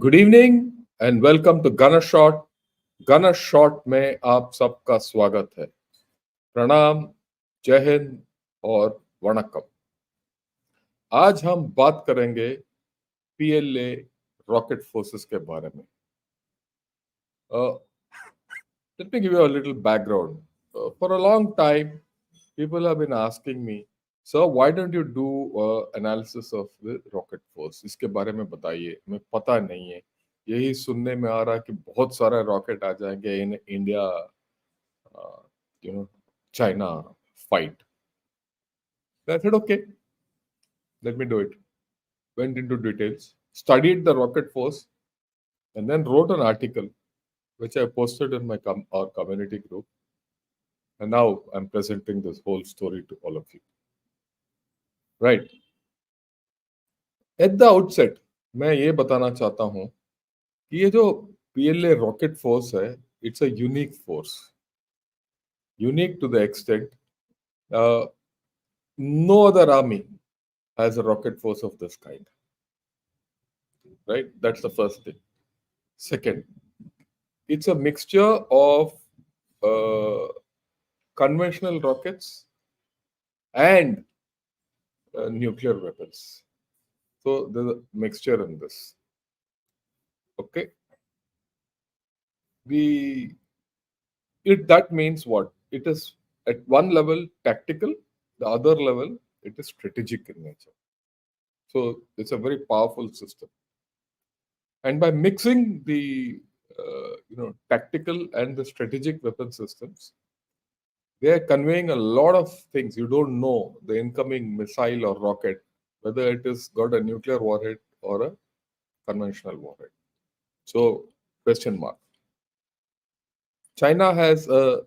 Good evening and welcome to gun shot. Gun shot में आप सबका स्वागत है। प्रणाम, जय हिंद और वणक्कम। आज हम बात करेंगे पीएलए रॉकेट फोर्सेस के बारे में। Let me give you a little background. For a long time, people have been asking me, sir, why don't you do analysis of the rocket force? इसके बारे में बताइए, हमें पता नहीं है। यही सुनने में आ रहा है कि बहुत सारे रॉकेट आ जाएंगे in India, you know, China fight. I said, okay, let me do it. Went into details, studied the rocket force, and then wrote an article which I posted in my our community group. And now I'm presenting this whole story to all of you. Right. At the outset, मैं ये बताना चाहता हूँ कि ये जो PLA rocket force है, it's a unique force. Unique to the extent uh, no other army has a rocket force of this kind. Right? That's the first thing. Second, it's a mixture of uh, conventional rockets and nuclear weapons. So there's a mixture in this. Okay. The it that means what? It is at one level tactical, the other level it is strategic in nature. So it's a very powerful system. And by mixing the tactical and the strategic weapon systems, they are conveying a lot of things. You don't know the incoming missile or rocket, whether it is got a nuclear warhead or a conventional warhead. So, question mark. China has a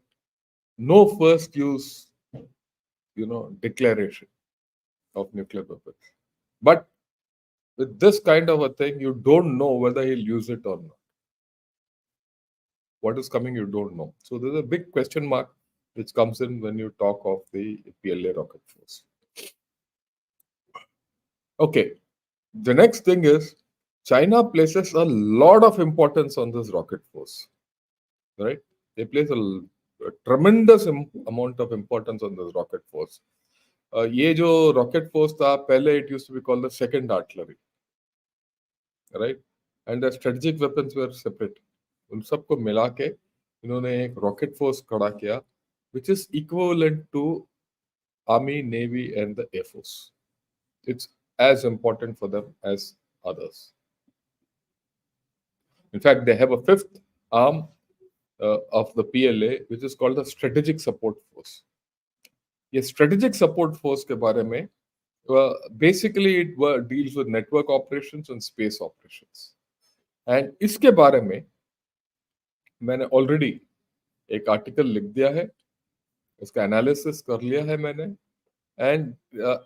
no first use, declaration of nuclear weapons. But with this kind of a thing, you don't know whether he'll use it or not. What is coming, you don't know. So there's a big question mark which comes in when you talk of the PLA rocket force. Okay, the next thing is China places a lot of importance on this rocket force, right? They place a tremendous amount of importance on this rocket force. ये जो rocket force था पहले it used to be called the second artillery, right? And the strategic weapons were separate. उन सबको मिला के इन्होंने एक rocket force खड़ा किया, which is equivalent to Army, Navy, and the Air Force. It's as important for them as others. In fact, they have a fifth arm of the PLA, which is called the Strategic Support Force. ये Strategic Support Force के बारे में basically it deals with network operations and space operations. And इसके बारे में मैंने already एक article लिख दिया है, इसका analysis कर लिया है मैंने, and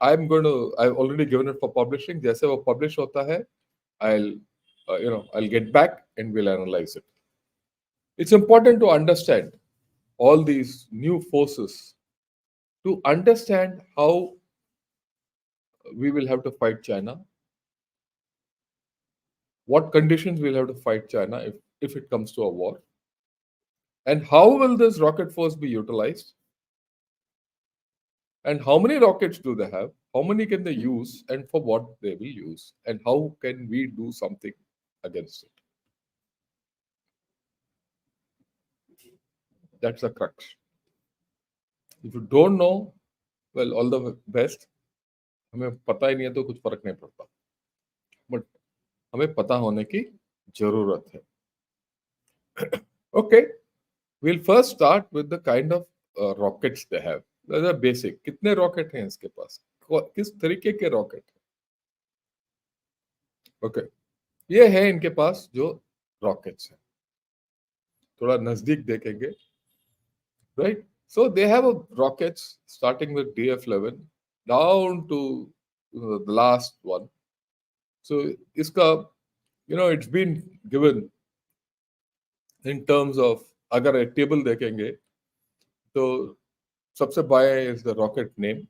I've already given it for publishing. जैसे वो publish होता है, I'll get back and we'll analyze it. It's important to understand all these new forces to understand how we will have to fight China, what conditions we'll have to fight China if it comes to a war, and how will this rocket force be utilized, and how many rockets do they have, how many can they use, and for what they will use, and how can we do something against it. That's the crux. If you don't know, well, all the best. हमें पता ही नहीं है तो कुछ फर्क नहीं पड़ता, but हमें पता होने की जरूरत है. Okay, we'll first start with the kind of rockets they have. Those are basic. कितने रॉकेट हैं इसके पास, किस तरीके के रॉकेट हैं. ओके, ये है इनके पास जो रॉकेट्स हैं. थोड़ा नजदीक देखेंगे, right? So they have a rockets starting with DF-11 down to the last one. So iska, it's been given in terms of अगर एक टेबल देखेंगे तो सबसे बाएं is the rocket name,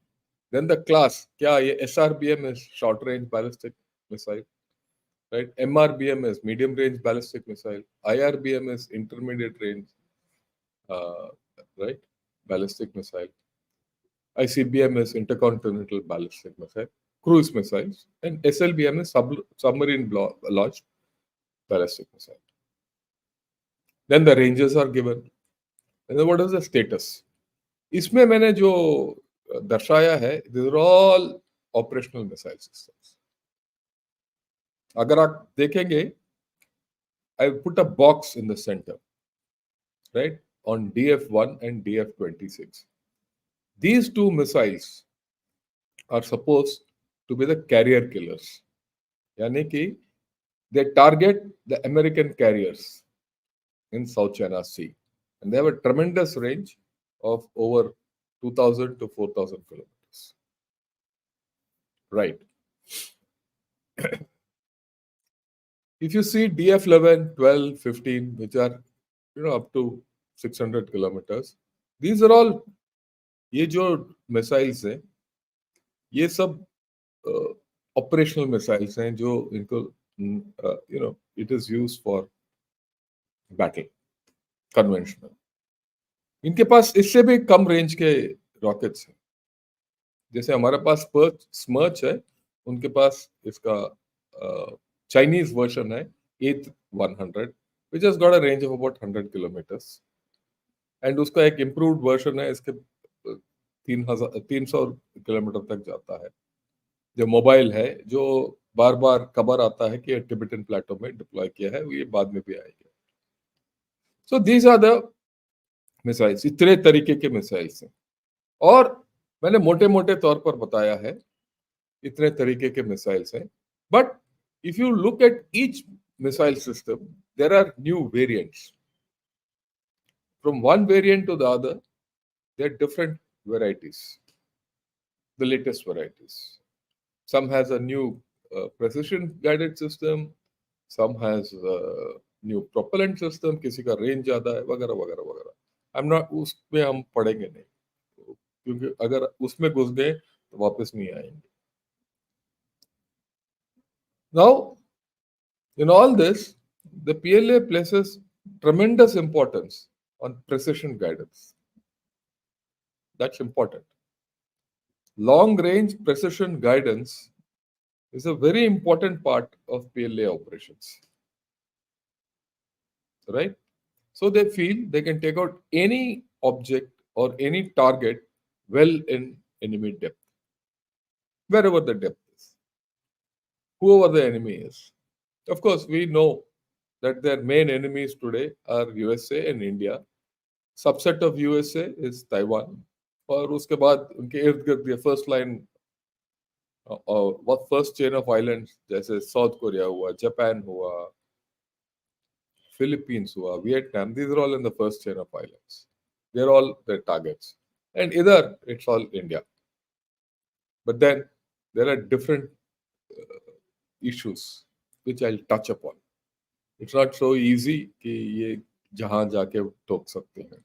then the class, क्या ये SRBM is short range ballistic missile, right? MRBM is medium range ballistic missile. IRBM is intermediate range, uh, right? Ballistic missile. ICBM is intercontinental ballistic missile, cruise missiles, and SLBM is submarine launched ballistic missile. Then the ranges are given. And then what is the status? इसमें मैंने जो दर्शाया है, these are all operational missile systems. अगर आप देखेंगे, I put a box in the center, right, on DF1 and DF26. These two missiles are supposed to be the carrier killers. यानी कि they target the American carriers in South China Sea. And they have a tremendous range of over 2,000 to 4,000 kilometers. Right. If you see DF11, 12, 15, which are up to 600 kilometers, these are all, ये जो missiles हैं, ये सब operational missiles हैं जो इनको it is used for battle, conventional. इनके पास इससे भी कम रेंज के रॉकेट्स हैं. जैसे हमारे पास स्मर्च है, उनके पास इसका चाइनीज वर्जन है 8100, which has got a range of about 100 kilometers. And उसका एक इम्प्रूव्ड वर्जन है, इसके 300 किलोमीटर तक जाता है. जो मोबाइल है, जो बार बार खबर आता है कि टिबेटन प्लेटो में डिप्लॉय किया है, ये बाद में भी आएगा. So these are the missiles. इतने तरीके के मिसाइल्स हैं, और मैंने मोटे मोटे तौर पर बताया है इतने तरीके के मिसाइल्स हैं. But if you look at each missile system, there are new variants. From one variant to the other, there are different varieties, the latest varieties. Some has a new precision guided system, some has a new propellant system, किसी का range ज्यादा है, वगैरह वगैरह वगैरह. I'm not, उसमें हम पढ़ेंगे नहीं, क्योंकि अगर उसमें घुस गए तो वापस नहीं आएंगे. Now, in all this, the PLA places tremendous importance on precision guidance. That's important. Long range precision guidance is a very important part of PLA operations. Right? So they feel they can take out any object or any target well in enemy depth, wherever the depth is, whoever the enemy is. Of course, we know that their main enemies today are USA and India. Subset of USA is Taiwan. और उसके बाद उनके इर्द गिर्द ये first line और first chain of islands, जैसे South Korea हुआ, जापान हुआ, फिलीपींस हुआ, Vietnam. These are all in the first chain of islands. They are all their targets. And इधर it's all India. But then there are different issues which I will touch upon. It's not so easy कि ये जहां जाके टोक सकते हैं.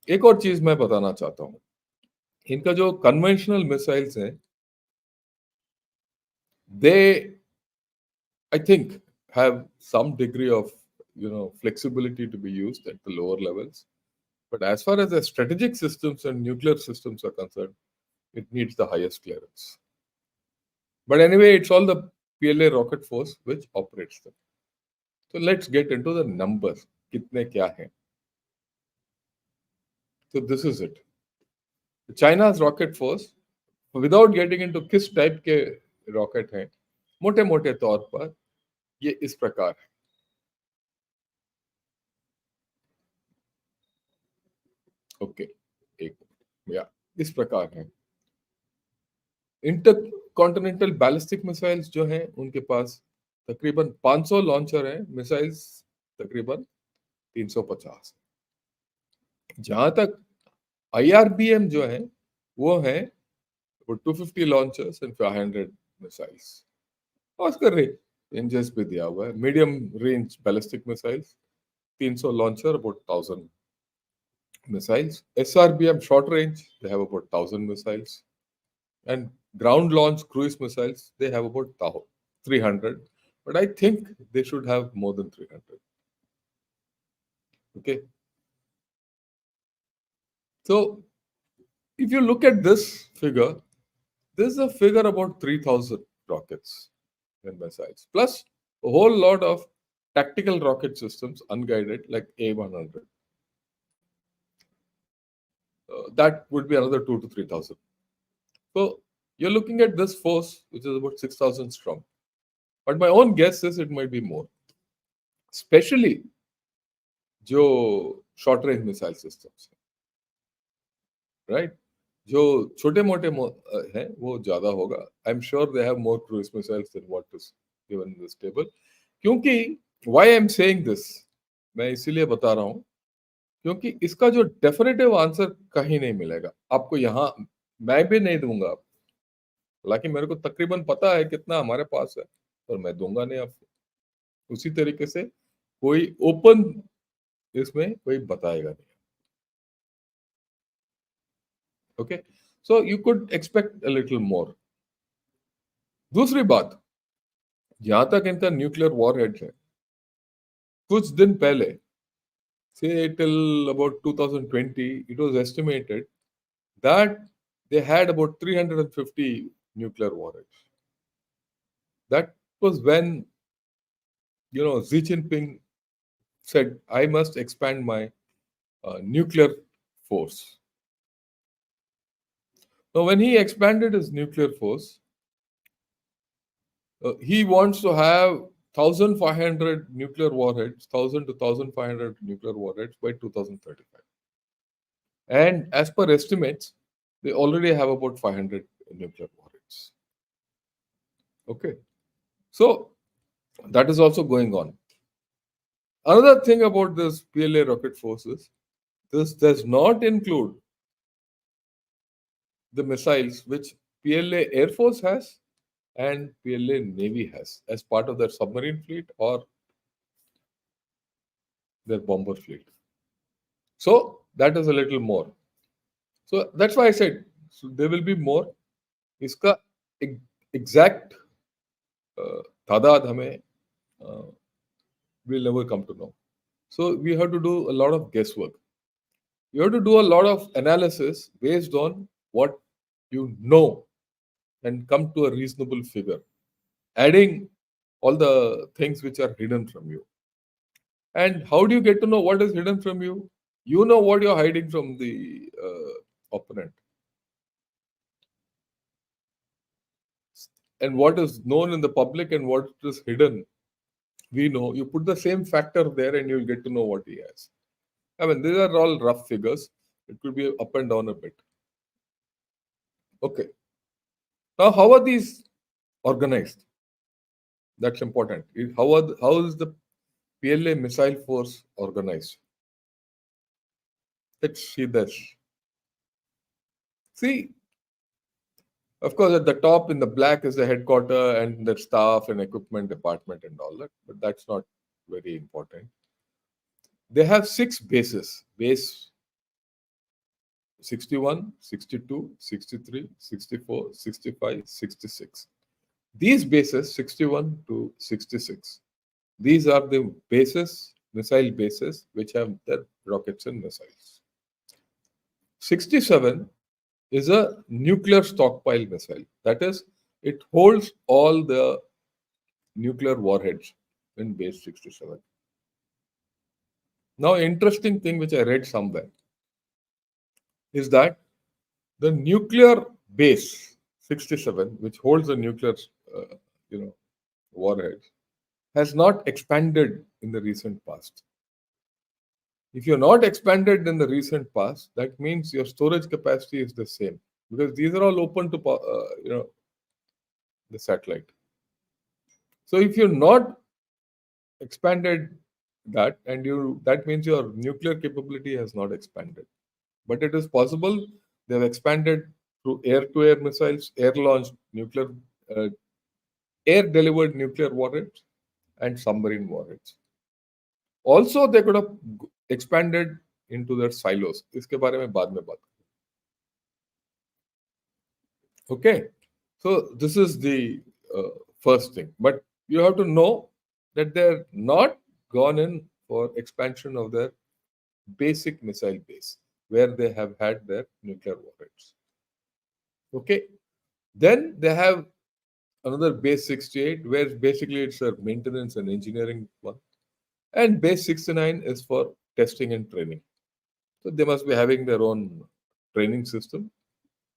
एक और चीज मैं बताना चाहता हूं. इनका जो कन्वेंशनल मिसाइल्स हैं, दे I think have some degree of flexibility to be used at the lower levels. But as far as the strategic systems and nuclear systems are concerned, it needs the highest clearance. But anyway, it's all the PLA rocket force which operates them. So let's get into the numbers. कितने क्या हैं? So this is it. China's rocket force, without getting into किस type के rocket हैं, मोटे मोटे तौर पर ये इस प्रकार है. ओके, एक या इस प्रकार है. इंटरकॉन्टिनेंटल बैलिस्टिक मिसाइल्स जो हैं, उनके पास तकरीबन 500 लॉन्चर हैं. मिसाइल्स तकरीबन 350. जहां तक IRBM जो है, वो है 250 लॉन्चर्स एंड 500 मिसाइल्स. और उसका रेंजेस भी दिया हुआ है. Medium range ballistic missiles 300 launcher, about 1000 missiles. SRBM short range, they have about 1000 missiles. And ground launch cruise missiles, they have about 300, but I think they should have more than 300. Okay. So if you look at this figure, this is a figure about 3,000 rockets and missiles, plus a whole lot of tactical rocket systems, unguided, like A100. That would be another 2 to 3,000. So you're looking at this force, which is about 6,000 strong. But my own guess is it might be more, especially जो short range missile systems, right? जो छोटे मोटे हैं वो ज्यादा होगा. I'm sure they have more cruise missiles than what is given in this table. क्योंकि why I'm saying this, मैं इसीलिए बता रहा हूँ क्योंकि इसका जो डेफिनेटिव आंसर कहीं नहीं मिलेगा आपको. यहाँ मैं भी नहीं दूंगा. हालांकि मेरे को तकरीबन पता है कितना हमारे पास है, पर मैं दूंगा नहीं आपको. उसी तरीके से कोई ओपन इसमें कोई बताएगा नहीं. Okay, so you could expect a little more. दूसरी बात, जहां तक इनका न्यूक्लियर वॉरहेड है, कुछ दिन पहले, say till about 2020, it was estimated that they had about 350 nuclear warheads. That was when, Xi Jinping said, I must expand my nuclear force. Now, when he expanded his nuclear force, he wants to have 1,500 nuclear warheads, 1,000 to 1,500 nuclear warheads by 2035. And as per estimates, they already have about 500 nuclear warheads. Okay. So that is also going on. Another thing about this PLA rocket forces, this does not include the missiles which PLA Air Force has and PLA Navy has as part of their submarine fleet or their bomber fleet. So that is a little more. So that's why I said there will be more. इसका exact तादाद हमें we'll never come to know. So we have to do a lot of guesswork. You have to do a lot of analysis based on what you know and come to a reasonable figure, adding all the things which are hidden from you. And how do you get to know what is hidden from you? You know what you're hiding from the opponent. And what is known in the public and what is hidden, we know. You put the same factor there and you'll get to know what he has. I mean, these are all rough figures. It could be up and down a bit. Okay. Now, how are these organized? That's important. How is the PLA missile force organized? Let's see this. See, of course, at the top in the black is the headquarter and the staff and equipment department and all that, but that's not very important. They have 6 bases. Base 61, 62, 63, 64, 65, 66. These bases, 61 to 66, these are the bases, missile bases, which have their rockets and missiles. 67 is a nuclear stockpile missile. That is, it holds all the nuclear warheads in base 67. Now, interesting thing which I read somewhere is that the nuclear base 67, which holds the nuclear, warheads, has not expanded in the recent past. If you're not expanded in the recent past, that means your storage capacity is the same, because these are all open to the satellite. So if you're not expanded that, and that means your nuclear capability has not expanded. But it is possible they have expanded through air-to-air missiles, air-launched nuclear, air-delivered nuclear warheads, and submarine warheads. Also, they could have expanded into their silos. इसके बारे में बाद में बात करें. Okay, so this is the first thing. But you have to know that they're not gone in for expansion of their basic missile base, where they have had their nuclear warheads. Okay. Then they have another base 68, where basically it's a maintenance and engineering one. And base 69 is for testing and training. So they must be having their own training system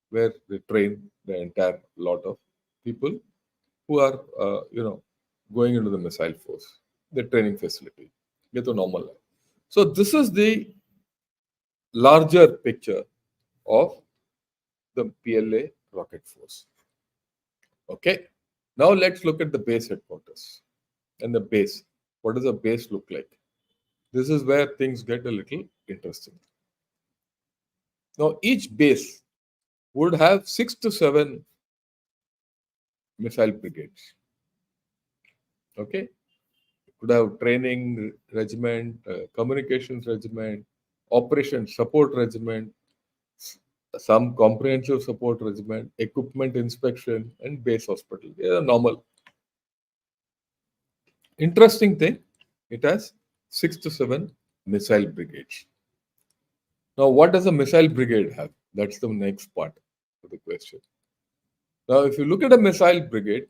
where they train the entire lot of people who are, going into the missile force, the training facility, get to normal life. So this is the larger picture of the PLA rocket force. Okay. Now let's look at the base headquarters and the base. What does a base look like? This is where things get a little interesting. Now each base would have 6 to 7 missile brigades. Okay. Could have training regiment, communications regiment, operation support regiment, some comprehensive support regiment, equipment inspection, and base hospital. They are normal. Interesting thing, it has 6 to 7 missile brigades. Now, what does a missile brigade have? That's the next part of the question. Now, if you look at a missile brigade,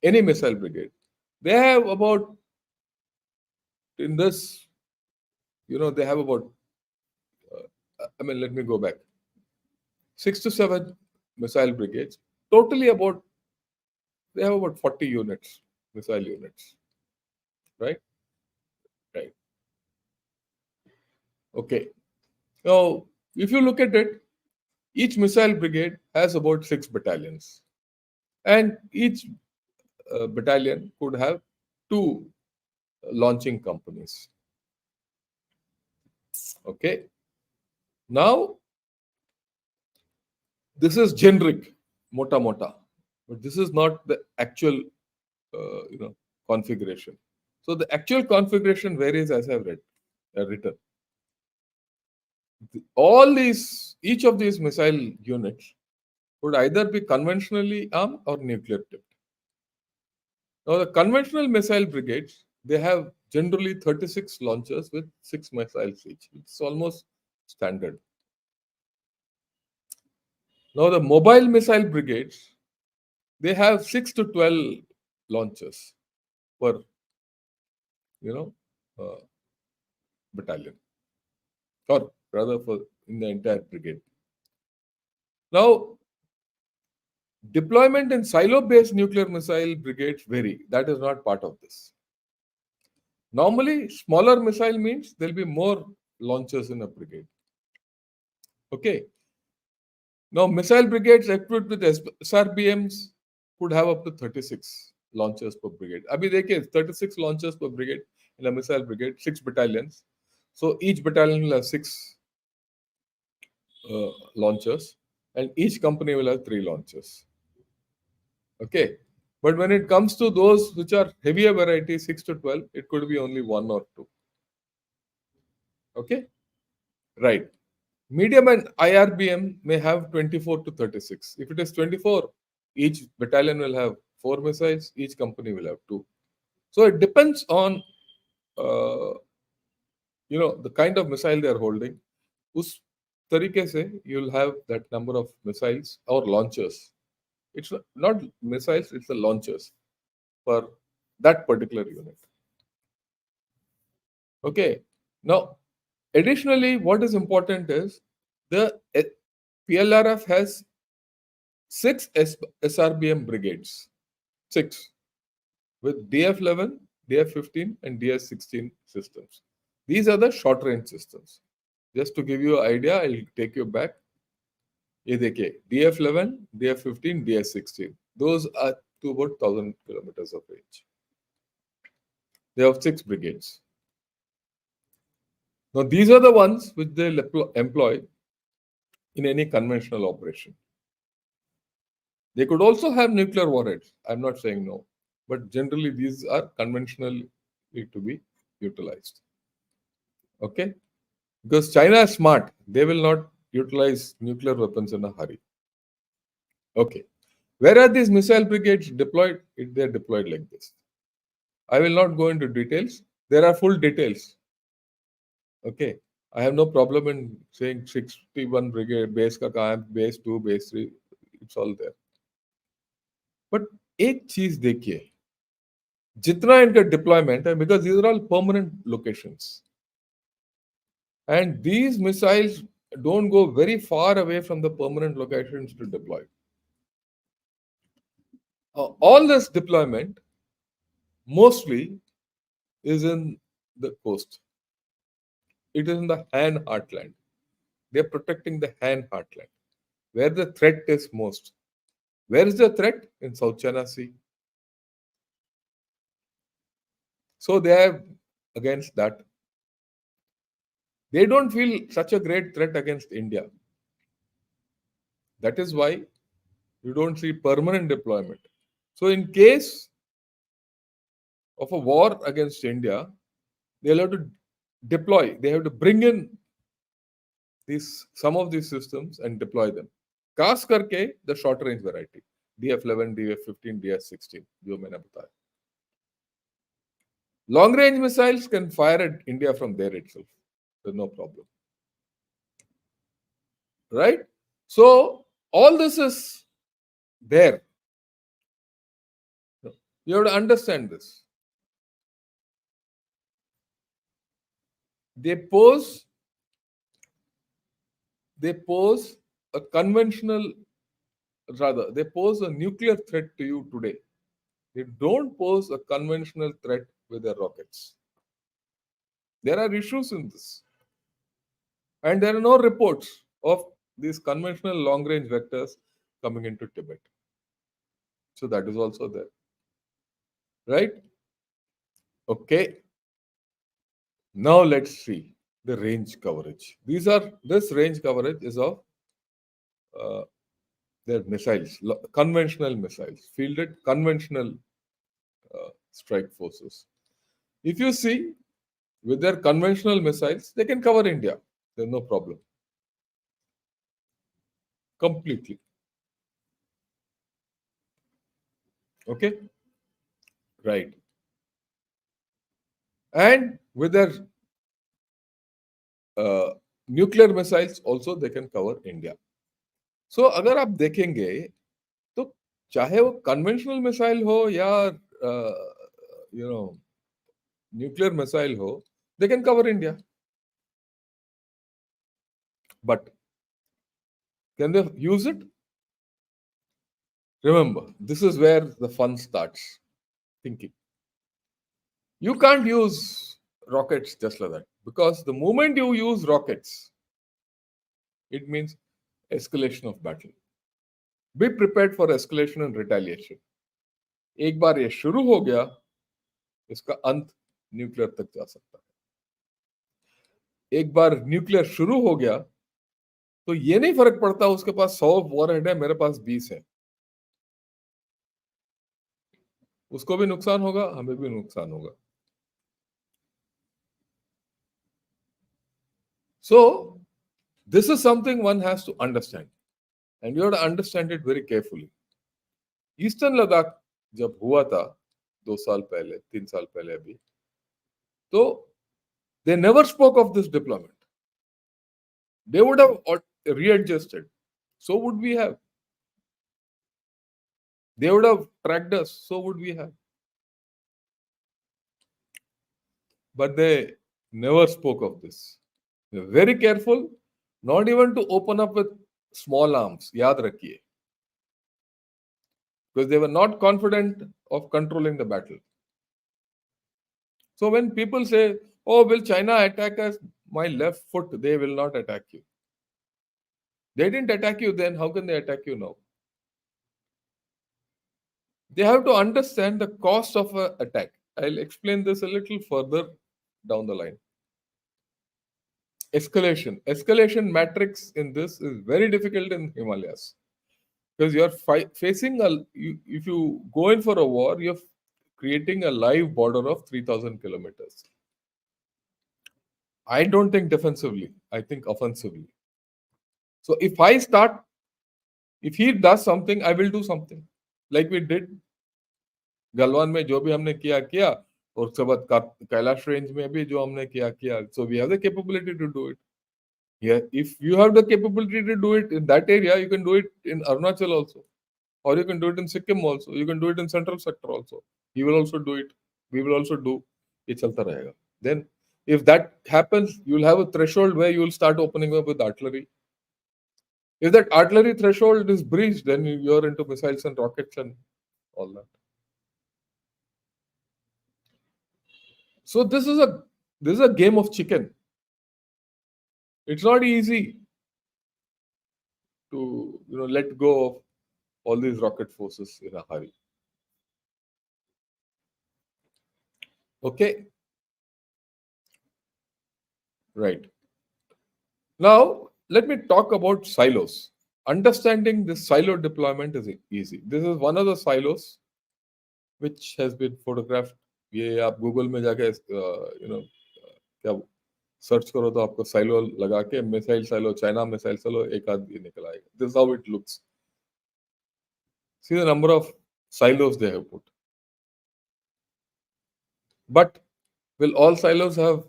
any missile brigade, they have about, in this, they have about, let me go back. 6 to 7 missile brigades, totally about, they have about 40 units, missile units, right? Right. Okay. Now, if you look at it, each missile brigade has about 6 battalions, and each battalion could have 2 launching companies. Okay. Now, this is generic, mota mota, but this is not the actual, configuration. So the actual configuration varies as I've written. Each of these missile units would either be conventionally armed or nuclear tipped. Now, the conventional missile brigades, they have generally 36 launchers with 6 missiles each. It's almost standard. Now, the mobile missile brigades, they have 6 to 12 launchers per, you know, uh, battalion, or rather for in the entire brigade. Now, deployment in silo-based nuclear missile brigades vary. That is not part of this. Normally, smaller missile means there will be more launchers in a brigade. Okay. Now, missile brigades equipped with SRBMs could have up to 36 launchers per brigade. I mean, they can 36 launchers per brigade in a missile brigade, 6 battalions. So each battalion will have 6 launchers, and each company will have 3 launchers. Okay. But when it comes to those which are heavier variety, 6 to 12, it could be only 1 or 2. Okay. Right. Medium and IRBM may have 24 to 36. If it is 24, each battalion will have 4 missiles, each company will have 2. So it depends on, the kind of missile they are holding. उस तरीके से you'll have that number of missiles or launchers. It's not missiles, it's the launchers for that particular unit. Okay. Now, additionally, what is important is the PLRF has 6 SRBM brigades, 6, with DF11, DF15, and DS16 systems. These are the short range systems. Just to give you an idea, I'll take you back. ये देखिए DF11, DF15, DS16. Those are to about 1,000 kilometers of range. They have 6 brigades. Now, these are the ones which they employ in any conventional operation. They could also have nuclear warheads. I'm not saying no. But generally, these are conventionally to be utilized. Okay? Because China is smart. They will not utilize nuclear weapons in a hurry. Okay. Where are these missile brigades deployed? They're deployed like this. I will not go into details. There are full details. Okay. I have no problem in saying 61 brigade, base ka kahan hai, base 2, base 3. It's all there. But एक चीज देखिए, जितना इनका deployment है, because these are all permanent locations, and these missiles don't go very far away from the permanent locations to deploy. All this deployment mostly is in the coast. It is in the Han heartland. They're protecting the Han heartland, where the threat is most. Where is the threat? In South China Sea. So they are against that. They don't feel such a great threat against India. That is why you don't see permanent deployment. So in case of a war against India, they'll have to deploy. They have to bring in some of these systems and deploy them. खास करके the short range variety, DF-11, DF-15, DS-16, जो मैंने बताया. Long range missiles can fire at India from there itself. There's no problem. Right? So all this is there. You have to understand this. They pose a conventional, rather, they pose a nuclear threat to you today. They don't pose a conventional threat with their rockets. There are issues in this. And there are no reports of these conventional long range vectors coming into Tibet. So that is also there. Right? Okay. Now let's see the range coverage. This range coverage is of their missiles, conventional missiles, fielded conventional strike forces. If you see, with their conventional missiles, they can cover India. There's no problem. Completely. Okay? Right. And with their nuclear missiles also, they can cover India. So अगर आप देखेंगे तो चाहे वो conventional missile हो या nuclear missile ho, they can cover India. But can they use it? Remember, this is where the fun starts. Thinking. You can't use rockets just like that, because the moment you use rockets, it means escalation of battle. Be prepared for escalation and retaliation. एक बार ये शुरू हो गया, इसका अंत nuclear तक जा सकता है. एक बार न्यूक्लियर शुरू हो गया तो ये नहीं फर्क पड़ता उसके पास 100 वॉरहेड है, मेरे पास 20 है. उसको भी नुकसान होगा, हमें भी नुकसान होगा. So this is something one has to understand, and you have to understand it very carefully. Eastern Ladakh जब हुआ था 2 साल पहले, 3 साल पहले अभी, तो they never spoke of this deployment. They would have readjusted. So would we have. They would have tracked us. So would we have. But they never spoke of this. They're very careful, not even to open up with small arms. याद रखिए. Because they were not confident of controlling the battle. So when people say, oh, will China attack us? My left foot, they will not attack you. They didn't attack you then, how can they attack you now? They have to understand the cost of an attack. I'll explain this a little further down the line. Escalation. Escalation matrix in this is very difficult in Himalayas. Because you're facing if you go in for a war, you're creating a live border of 3,000 kilometers. I don't think defensively, I think offensively. So if he does something, I will do something. like we did Galwan में जो भी हमने किया किया, और उसके बाद Kailash range में भी जो हमने किया किया. So we have the capability to do it. Yeah, if you have the capability to do it in that area, you can do it in Arunachal also, or you can do it in Sikkim also. You can do it in central sector also. He will also do it. We will also do. ये चलता रहेगा. Then, if that happens, you will have a threshold where you will start opening up with artillery. If that artillery threshold is breached, then you are into missiles and rockets and all that. So this is a game of chicken. It's not easy to let go of all these rocket forces in a hurry. Okay, right. Now let me talk about silos. Understanding this silo deployment is easy. This is one of the silos which has been photographed. ये आप Google में जाके क्या search करो तो आपको silo लगा के missile silo, China missile silo, एक आध ये निकल आएगा. This is how it looks. See the number of silos they have put. But will all silos have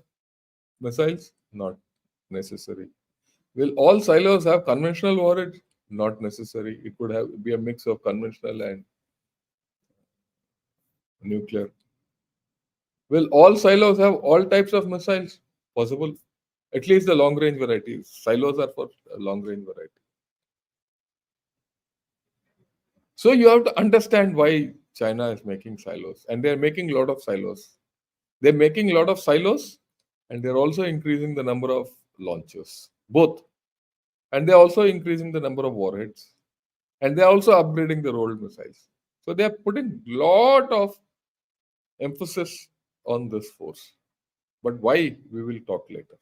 missiles? Not necessary. Will all silos have conventional warheads? Not necessary. It could be a mix of conventional and nuclear. Will all silos have all types of missiles? Possible. At least the long range varieties. Silos are for long range variety. So you have to understand why China is making silos, and they're making a lot of silos. They're making a lot of silos, and they're also increasing the number of launchers, both. And they're also increasing the number of warheads, and they're also upgrading the rolled missiles. So they're putting a lot of emphasis on this force. But why? We will talk later.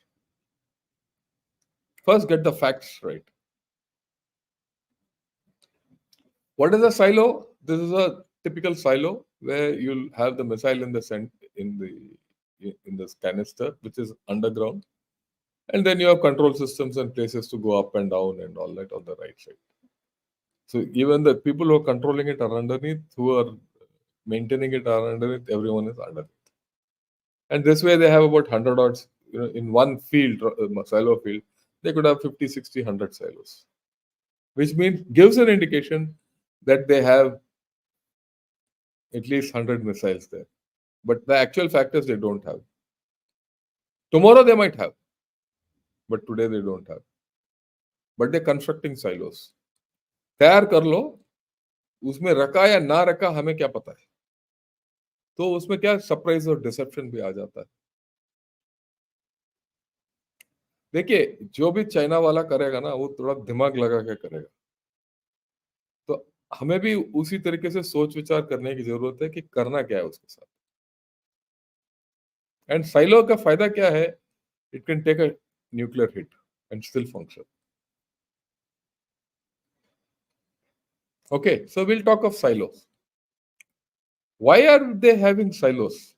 First, get the facts right. What is a silo? This is a typical silo where you'll have the missile in the in this canister, which is underground, and then you have control systems and places to go up and down and all that on the right side. So even the people who are controlling it are underneath, who are maintaining it are underneath, everyone is underneath. And this way they have about 100 odds, in one field, silo field, they could have 50, 60, 100 silos, which means gives an indication that they have at least 100 missiles there. But the actual fact is they don't have. Tomorrow they might have, but today they don't have. But they're constructing silos. तैयार कर लो, उसमें रखा या ना रखा हमें क्या पता है. तो उसमें क्या सरप्राइज और डिसेप्शन भी आ जाता है. देखिए, जो भी चाइना वाला करेगा ना, वो थोड़ा दिमाग लगा के करेगा. तो हमें भी उसी तरीके से सोच विचार करने की जरूरत है कि करना क्या है उसके साथ. एंड साइलो का फायदा क्या है? It can take a nuclear hit and still function. Okay, so we'll talk of silos. Why are they having silos?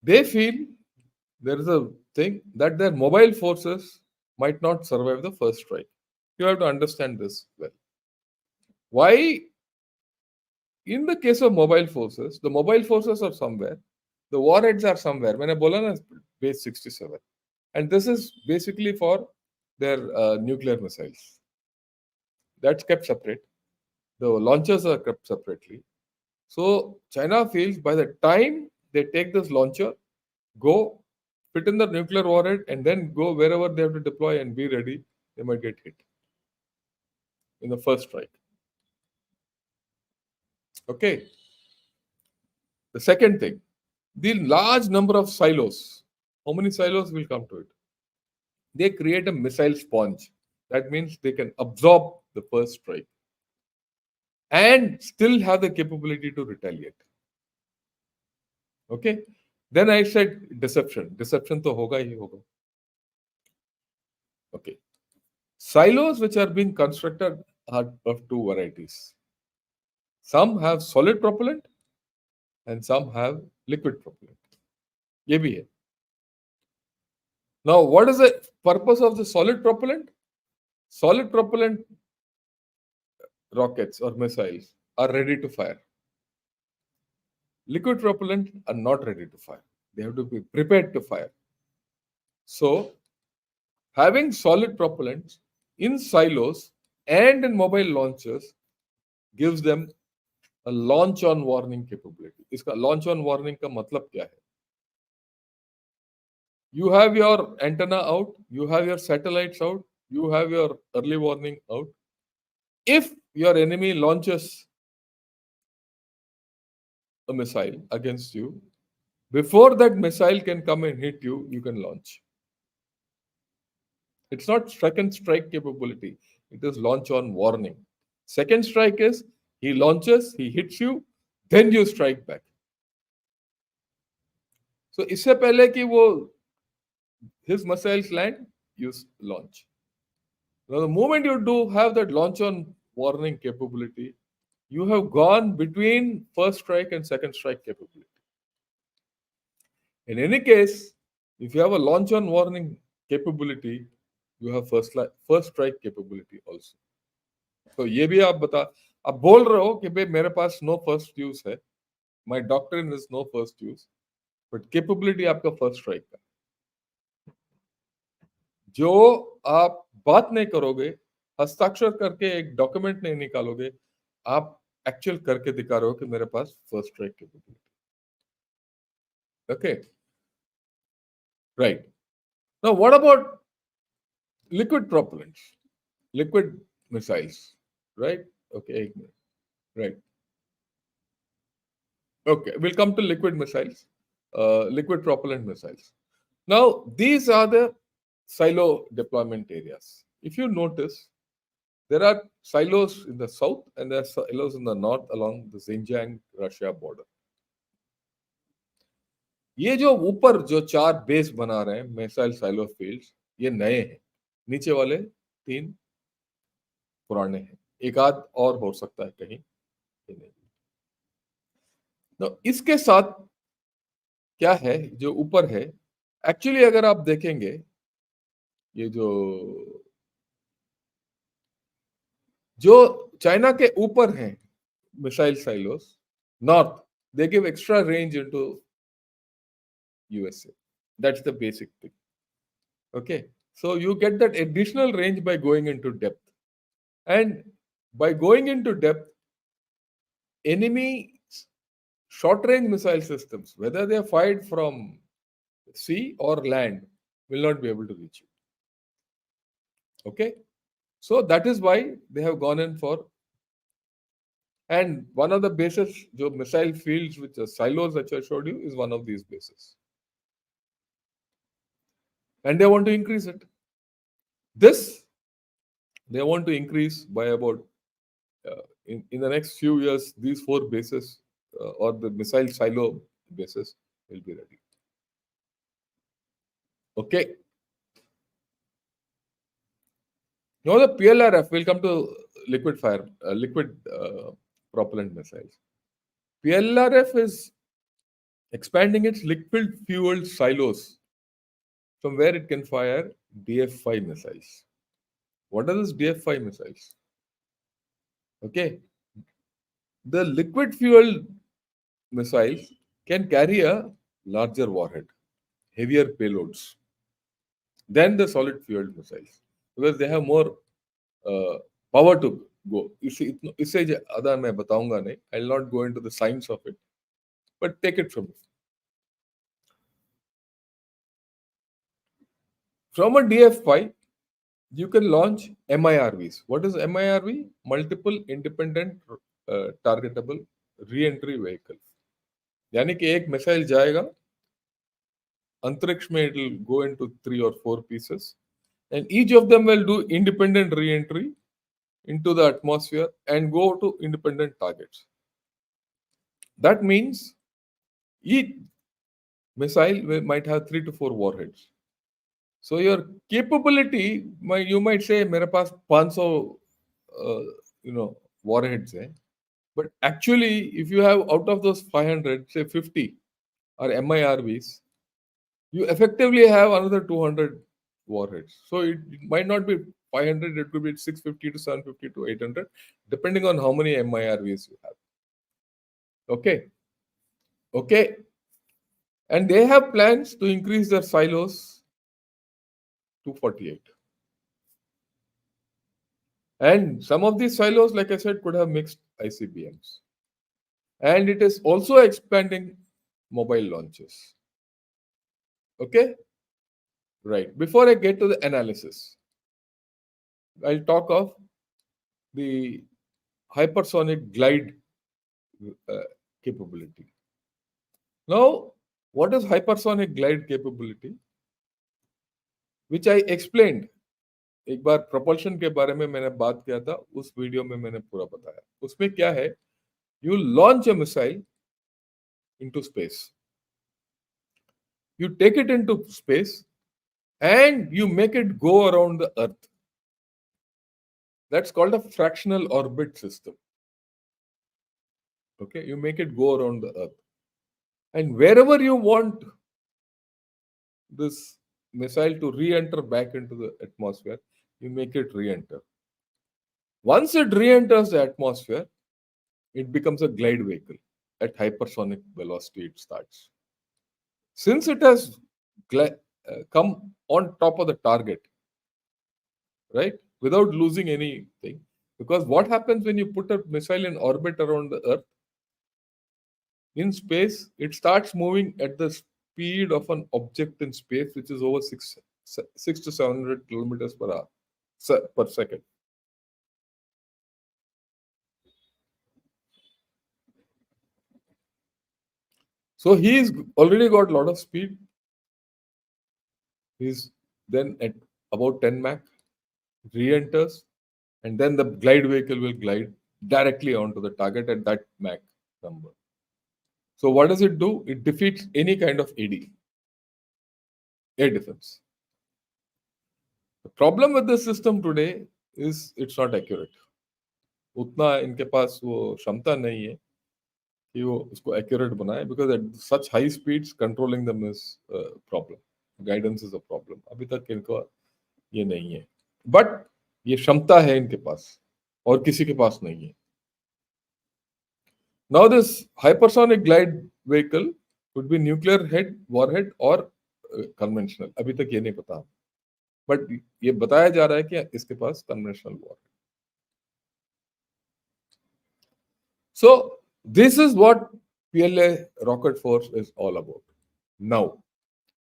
They feel there is a thing that their mobile forces might not survive the first strike. You have to understand this well. Why? In the case of mobile forces, the mobile forces are somewhere, the warheads are somewhere. मैंने बोला ना, base 67, and this is basically for their nuclear missiles. That's kept separate. The launchers are kept separately. So China feels by the time they take this launcher, go fit in the nuclear warhead, and then go wherever they have to deploy and be ready, they might get hit in the first strike. Okay. The second thing, the large number of silos. How many silos will come to it? They create a missile sponge. That means they can absorb the first strike and still have the capability to retaliate. Okay. Then I said deception. Deception to hoga hi hoga. Okay. Silos which are being constructed are of two varieties. Some have solid propellant and some have liquid propellant. ये भी है. Now, what is the purpose of the solid propellant? Solid propellant rockets or missiles are ready to fire. Liquid propellant are not ready to fire. They have to be prepared to fire. So, having solid propellants in silos and in mobile launchers gives them a launch on warning capability. इसका launch on warning का मतलब क्या है? You have your antenna out, you have your satellites out, you have your early warning out. If your enemy launches a missile against you, before that missile can come and hit you, you can launch. It's not second strike capability, it is launch on warning. Second strike is he launches, he hits you, then you strike back. So इससे पहले कि वो his missiles land, you launch. Now the moment you do have that launch on warning capability, you have gone between first strike and second strike capability. In any case, if you have a launch on warning capability, you have first strike capability also. तो ये भी आप बोल रहे हो कि भाई मेरे पास नो फर्स्ट यूज है, my doctrine is no first use, but capability आपका फर्स्ट स्ट्राइक का। जो आप बात नहीं करोगे, हस्ताक्षर करके एक डॉक्यूमेंट नहीं निकालोगे, आप एक्चुअल करके दिखा रहे हो कि मेरे पास first strike capability. Okay, right. Now what about liquid propellants, liquid missiles, right? Okay, right. Okay, we'll come to liquid missiles, liquid propellant missiles. Now, these are the silo deployment areas. If you notice, there are silos in the south and there are silos in the north along the Xinjiang Russia border. ये जो ऊपर जो 4 base बना रहे हैं missile silo fields, ये नए हैं। नीचे वाले 3 पुराने हैं, एक आध और हो सकता है कहीं, ये नहीं। तो इसके साथ क्या है जो ऊपर है, एक्चुअली अगर आप देखेंगे ये जो चाइना के ऊपर हैं missile silos, north, they give extra range into USA. That's the basic thing. Okay, so you get that additional range by going into depth, and by going into depth, enemy short range missile systems, whether they are fired from sea or land, will not be able to reach you. Okay, so that is why they have gone in for, and one of the bases, the missile fields which are silos that I showed you, is one of these bases, and they want to increase it. This they want to increase by about in the next few years. These 4 bases or the missile silo bases will be ready. Okay. Now the PLRF will come to liquid propellant missiles. PLRF is expanding its liquid fueled silos from where it can fire DF-5 missiles. What are those DF-5 missiles? Okay, the liquid fueled missiles can carry a larger warhead, heavier payloads than the solid fueled missiles, because they have more power to go. इससे ज़्यादा मैं बताऊंगा नहीं. I will not go into the science of it, but take it from me. From a DF-5, you can launch MIRVs. What is MIRV? Multiple Independent Targetable Re-entry Vehicle. यानी कि एक missile जाएगा अंतरिक्ष में, it will go into 3 or 4 pieces, and each of them will do independent re-entry into the atmosphere and go to independent targets. That means each missile might have 3 to 4 warheads. So your capability, you might say, मेरे पास 500 warheads हैं, but actually if you have out of those 500, say 50 are MIRVs, you effectively have another 200 warheads. So it might not be 500, it could be 650 to 750 to 800, depending on how many MIRVs you have. Okay. Okay. And they have plans to increase their silos to 48. And some of these silos, like I said, could have mixed ICBMs. And it is also expanding mobile launches. Okay? Right. Before I get to the analysis, I'll talk of the hypersonic glide uh, capability. Now, what is hypersonic glide capability? Which I explained. एक बार propulsion के बारे में मैंने बात किया था, उस video में मैंने पूरा बताया. उसमें क्या है? You launch a missile into space. You take it into space and you make it go around the Earth. That's called a fractional orbit system. Okay, you make it go around the Earth. And wherever you want this missile to re-enter back into the atmosphere, you make it re-enter. Once it re-enters the atmosphere, it becomes a glide vehicle. At hypersonic velocity, it starts. Since it has come on top of the target, right, without losing anything, because what happens when you put a missile in orbit around the Earth, in space, it starts moving at the speed of an object in space, which is over 6 to 700 kilometers per hour per second. So he's already got a lot of speed. He's then at about 10 Mach, re-enters, and then the glide vehicle will glide directly onto the target at that Mach number. So what does it do? It defeats any kind of AD, air defense. The problem with the system today is it's not accurate. उतना इनके पास वो क्षमता नहीं है कि वो उसको accurate बनाए, because at such high speeds controlling them is a problem. Guidance is a problem. अभी तक इनको ये नहीं है. But ये क्षमता है इनके पास और किसी के पास नहीं है. Now this hypersonic glide vehicle could be nuclear warhead or conventional. अभी तक ये नहीं पता. But ये बताया जा रहा है कि इसके पास conventional warhead. So this is what PLA rocket force is all about. Now,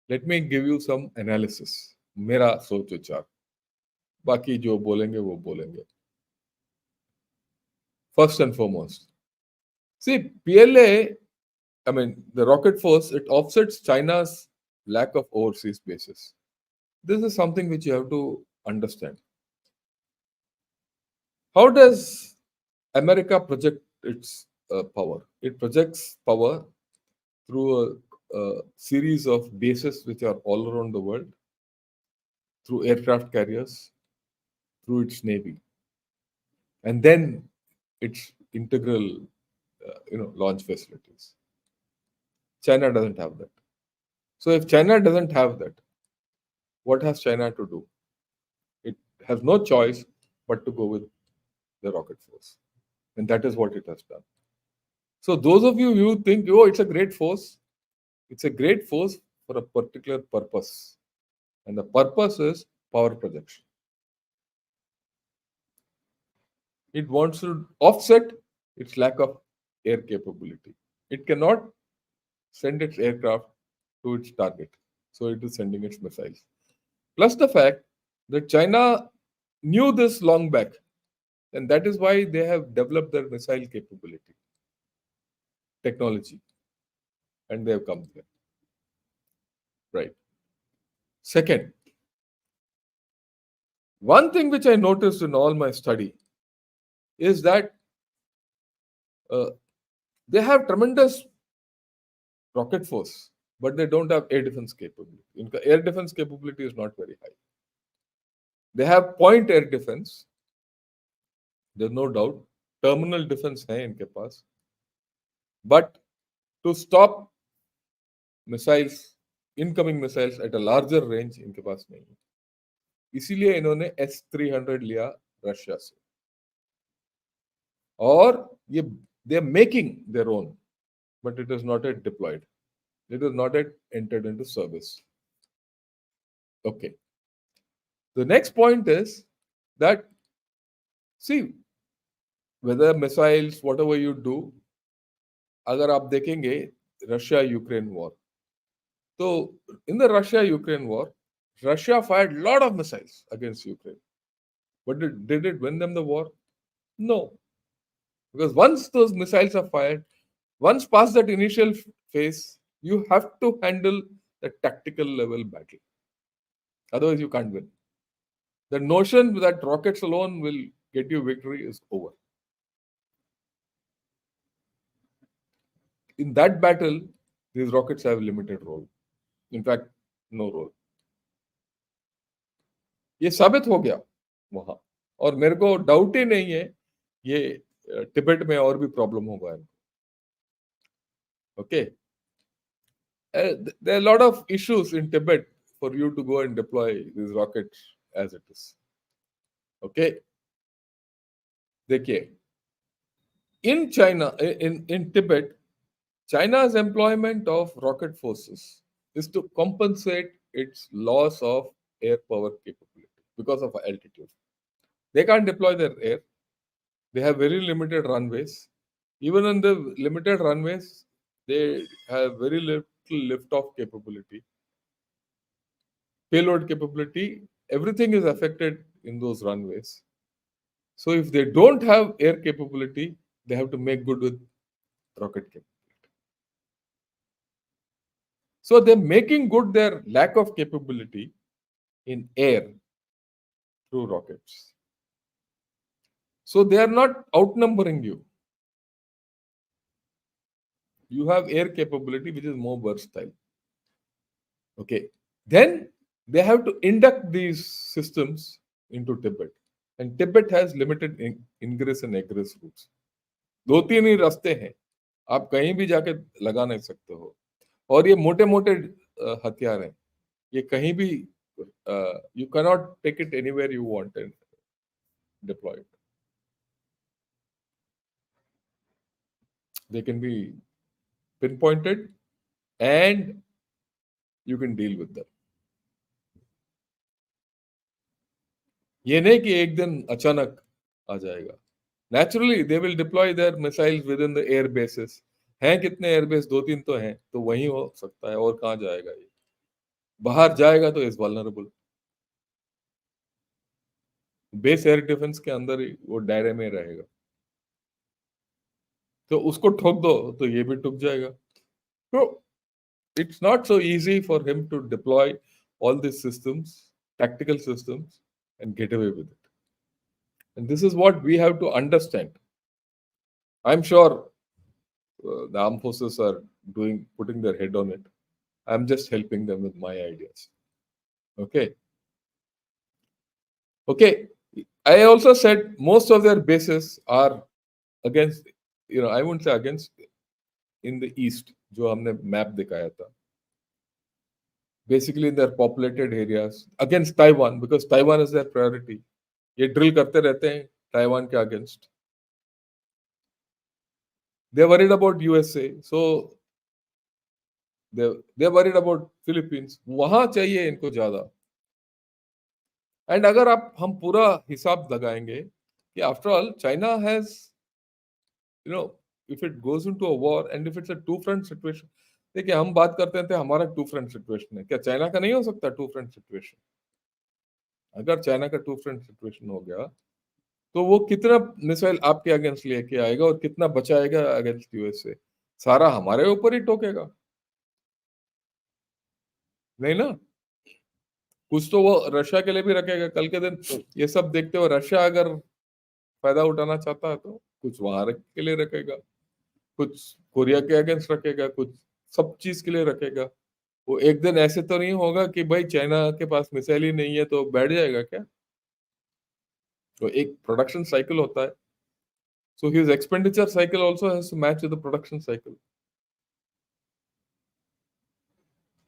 let me give you some analysis. मेरा सोच विचार. बाकी जो बोलेंगे वो बोलेंगे. First and foremost, see, PLA, I mean, the rocket force, it offsets China's lack of overseas bases. This is something which you have to understand. How does America project its power? It projects power through a series of bases which are all around the world, through aircraft carriers, through its navy, and then its integral, launch facilities. China doesn't have that. So if China doesn't have that, what has China to do? It has no choice but to go with the rocket force, and that is what it has done. So those of you who think, oh, it's a great force, it's a great force for a particular purpose, and the purpose is power projection. It wants to offset its lack of air capability. It cannot send its aircraft to its target, so it is sending its missiles. Plus the fact that China knew this long back, and that is why they have developed their missile capability, technology, and they have come there. Right. Second, one thing which I noticed in all my study is that they have tremendous rocket force, but they don't have air defense capability. Air defense capability is not very high. They have point air defense. There's no doubt. Terminal defense hai inke paas. But to stop missiles, incoming missiles at a larger range, inke paas nahi hai. इसीलिए इन्होंने S-300 लिया Russia से, और ये they are making their own, but it is not at deployed, it is not at entered into service. Okay, the next point is that, see, whether missiles, whatever you do, अगर आप देखेंगे Russia Ukraine war, तो in the Russia Ukraine war, Russia fired a lot of missiles against Ukraine. But did it win them the war? No. Because once those missiles are fired, once past that initial phase, you have to handle the tactical level battle. Otherwise, you can't win. The notion that rockets alone will get you victory is over. In that battle, these rockets have limited role. In fact, no role. ये साबित हो गया वहां, और मेरे को doubt ही नहीं है ये तिब्बत में और भी प्रॉब्लम होगा. Okay, there are a lot of issues in Tibet for you to go and deploy these rockets as it is. Okay, देखिए, in China, in Tibet, China's employment of rocket forces is to compensate its loss of air power capability because of altitude. They can't deploy their air. They have very limited runways. Even on the limited runways, they have very little lift-off capability, payload capability. Everything is affected in those runways. So if they don't have air capability, they have to make good with rocket capability. So they're making good their lack of capability in air through rockets. So they are not outnumbering you. You have air capability which is more versatile. Okay. Then they have to induct these systems into Tibet. And Tibet has limited ingress and egress routes. 2-3 ही रास्ते हैं, आप कहीं भी जाके लगा नहीं सकते हो. और ये मोटे मोटे हथियार हैं, ये कहीं भी you cannot take it anywhere you want and deploy it. They can be pinpointed and you can deal with them. ये नहीं कि एक दिन अचानक आ जाएगा. Naturally, they will deploy their missiles within the air bases. हैं कितने एयरबेस? 2-3 तो हैं, तो वहीं हो सकता है, और कहाँ जाएगा ये? बाहर जाएगा तो is vulnerable. Base air defence के अंदर ही वो दायरे में रहेगा, तो उसको ठोक दो तो ये भी ठुक जाएगा. तो it's not so easy for him to deploy all these systems, tactical systems, and get away with it. And this is what we have to understand. I'm sure the armed forces are putting their head on it. I'm just helping them with my ideas. Okay. Okay. I also said most of their bases are against, I wouldn't say against, in the east, जो हमने map दिखाया था. Basically in their populated areas, against Taiwan, because Taiwan is their priority. ये drill करते रहते हैं Taiwan के against. They're worried about USA, so they're worried about Philippines. वहां चाहिए इनको ज्यादा. And अगर हम पूरा हिसाब लगाएंगे कि after all, China has, if it goes into a war and if it's a two-front situation, देखिए हम बात करते थे हमारा टू फ्रंट सिचुएशन है, क्या चाइना का नहीं हो सकता टू फ्रंट सिचुएशन? अगर चाइना का टू फ्रंट सिचुएशन हो गया तो वो कितना मिसाइल आपके अगेंस्ट लेके आएगा और कितना बचाएगा अगेंस्ट यूएसए? सारा हमारे ऊपर ही टोकेगा, नहीं ना? कुछ तो वो रशिया के लिए भी रखेगा. कल के दिन ये सब देखते हो, रशिया अगर फायदा उठाना चाहता है तो कुछ वहां के लिए रखेगा, कुछ कोरिया के अगेंस्ट रखेगा, कुछ सब चीज के लिए रखेगा. वो एक दिन ऐसे तो नहीं होगा कि भाई चाइना के पास मिसाइल ही नहीं है तो बैठ जाएगा क्या? तो एक प्रोडक्शन साइकिल होता है. So his expenditure cycle also has to match with the production cycle.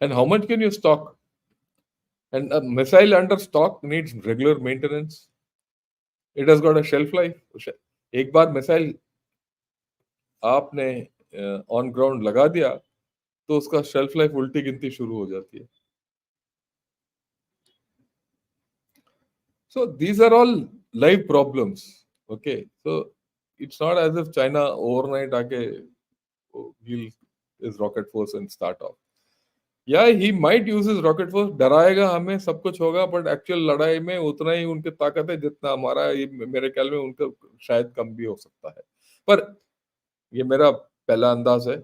And how much can you stock? And a missile under stock needs regular maintenance. It has got a shelf life. एक बार missile आपने on ground लगा दिया तो उसका shelf life उल्टी गिनती शुरू हो जाती है. So these are all live problems. Okay, so it's not as if China overnight आके he'll his rocket force and start off. Yeah, he might use his rocket force, डराएगा हमें, सब कुछ होगा, बट एक्चुअल लड़ाई में उतना ही उनकी ताकत है जितना हमारा. ये मेरे ख्याल में उनका शायद कम भी हो सकता है, पर ये मेरा पहला अंदाज है.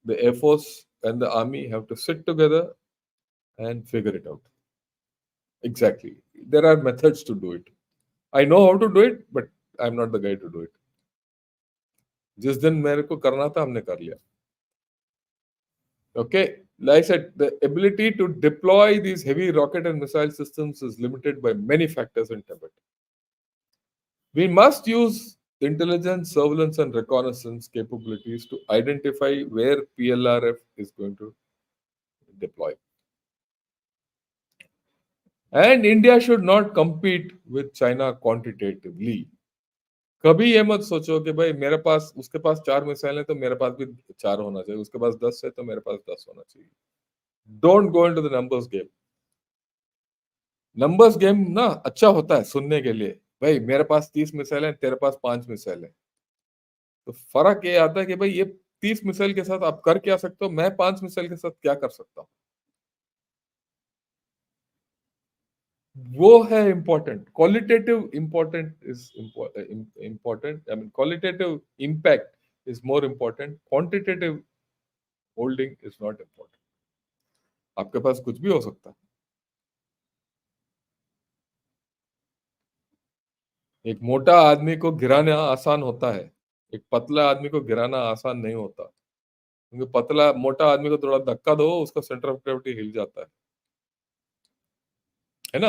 The Air Force and the Army have to sit together and figure it out. Exactly. There are methods to do it. I know how to do it, but I'm not the guy to do it. जिस दिन मेरे को करना था हमने कर लिया. Okay, like I said, the ability to deploy these heavy rocket and missile systems is limited by many factors in Tibet. We must use intelligence, surveillance, and reconnaissance capabilities to identify where PLRF is going to deploy. And India should not compete with China quantitatively. कभी ये मत सोचो कि भाई मेरे पास उसके पास 4 missile है तो मेरे पास भी 4 होना चाहिए, उसके पास 10 है तो मेरे पास 10 होना चाहिए. Don't go into the numbers game. Numbers game ना अच्छा होता है सुनने के लिए, भाई मेरे पास 30 मिसाइल है, तेरे पास 5 मिसाइल है. तो फर्क ये आता है कि भाई ये 30 मिसाइल के साथ आप कर क्या सकते हो, मैं 5 मिसाइल के साथ क्या कर सकता हूँ. वो है important. Qualitative important is important. I mean qualitative impact is more important. Quantitative holding is not important. आपके पास कुछ भी हो सकता है. एक मोटा आदमी को गिराना आसान होता है, एक पतला आदमी को गिराना आसान नहीं होता, क्योंकि पतला मोटा आदमी को थोड़ा धक्का दो उसका सेंटर ऑफ ग्रेविटी हिल जाता है ना.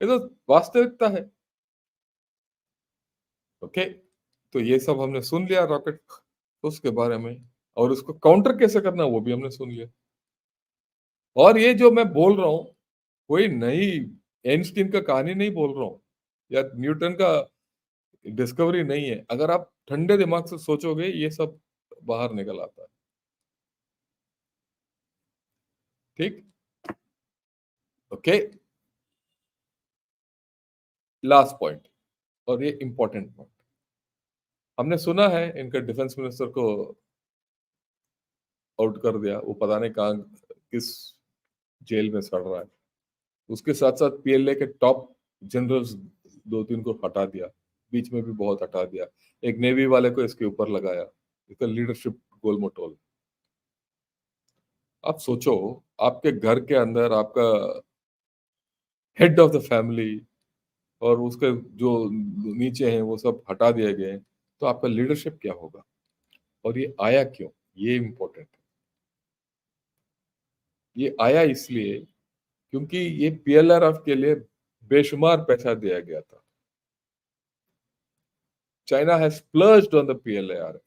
ये तो वास्तविकता है. ओके, तो ये सब हमने सुन लिया रॉकेट उसके बारे में, और उसको काउंटर कैसे करना वो भी हमने सुन लिया. और ये जो मैं बोल रहा हूँ कोई नई आइंस्टीन का कहानी नहीं बोल रहा हूँ या न्यूटन का डिस्कवरी नहीं है. अगर आप ठंडे दिमाग से सोचोगे ये सब बाहर निकल आता है. ठीक. ओके, लास्ट पॉइंट, और ये इंपॉर्टेंट पॉइंट. हमने सुना है इनका डिफेंस मिनिस्टर को आउट कर दिया, वो पता नहीं कहाँ किस जेल में सड़ रहा है. उसके साथ साथ पीएलए के टॉप जनरल्स 2-3 को हटा दिया, बीच में भी बहुत हटा दिया. एक नेवी वाले को इसके ऊपर लगाया. इसका लीडरशिप गोल मटोल. आप सोचो, आपके घर के अंदर आपका हेड ऑफ द फैमिली और उसके जो नीचे हैं वो सब हटा दिए गए, तो आपका लीडरशिप क्या होगा, और ये आया क्यों, ये इम्पोर्टेंट है. ये आया इसलिए क्योंकि ये पीएलआरएफ के लिए बेशुमार पैसा दिया गया था. China has splurged on the PLARF.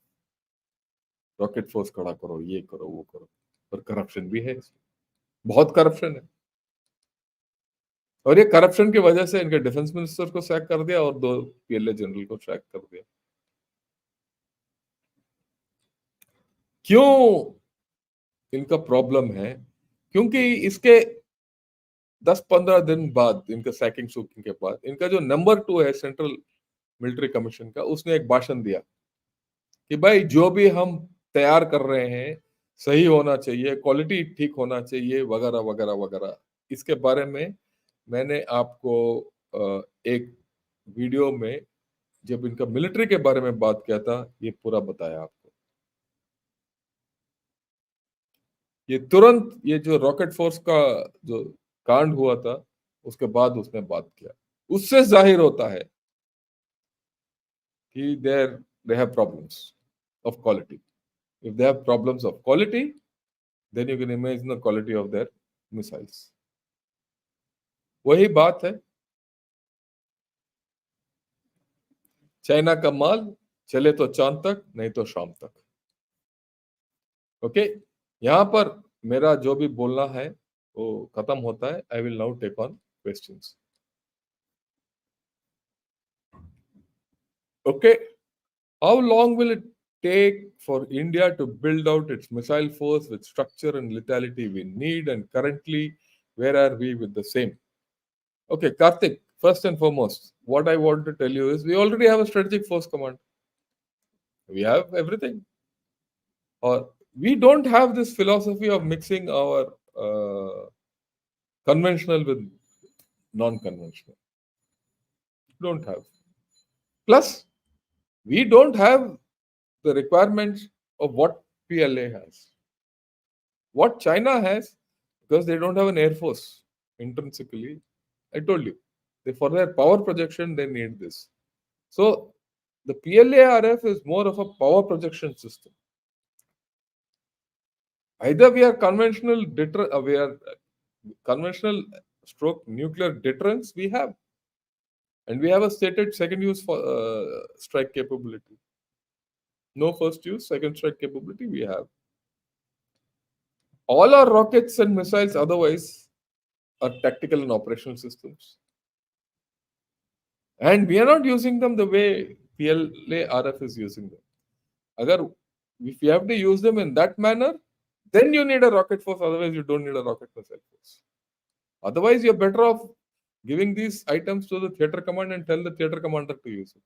Rocket force खड़ा करो, ये करो, वो करो, और करप्शन भी है इसमें. बहुत करप्शन है. और ये करप्शन की वजह से इनके डिफेंस मिनिस्टर को सैक कर दिया और 2 पीएलए जनरल को सैक कर दिया. क्यों इनका प्रॉब्लम है? क्योंकि इसके 10-15 दिन बाद, इनका सैकिंग शूकिंग के बाद, इनका जो नंबर 2 है सेंट्रल मिलिट्री कमीशन का, उसने एक भाषण दिया कि भाई जो भी हम तैयार कर रहे हैं सही होना चाहिए, क्वालिटी ठीक होना चाहिए, वगैरह वगैरह वगैरह. इसके बारे में मैंने आपको एक वीडियो में जब इनका मिलिट्री के बारे में बात किया था ये पूरा बताया आपको. ये तुरंत ये जो रॉकेट फोर्स का जो कांड हुआ था उसके बाद उसने बात किया. उससे जाहिर होता है कि they have problems of quality. If they have problems of quality, then you can imagine the quality of their missiles. वही बात है, चाइना का माल चले तो चांद तक, नहीं तो शाम तक. ओके, यहाँ पर मेरा जो भी बोलना है वो खत्म होता है, I will now take on questions. Okay, how long will it take for India to build out its missile force with structure and lethality we need? And currently, where are we with the same? Okay, Karthik, first and foremost, what I want to tell you is we already have a strategic force command. We have everything. Or we don't have this philosophy of mixing our conventional with non-conventional. Don't have. Plus, we don't have the requirements of what PLA has. What China has, because they don't have an air force intrinsically. I told you, for their power projection, they need this. So the PLARF is more of a power projection system. Either we are we are conventional stroke nuclear deterrence we have, and we have a stated second use for strike capability. No first use, second strike capability we have. All our rockets and missiles otherwise are tactical and operational systems. And we are not using them the way PLARF is using them. If you have to use them in that manner, then you need a rocket force, otherwise you don't need a rocket missile force. Otherwise, you're better off giving these items to the theater command and tell the theater commander to use it.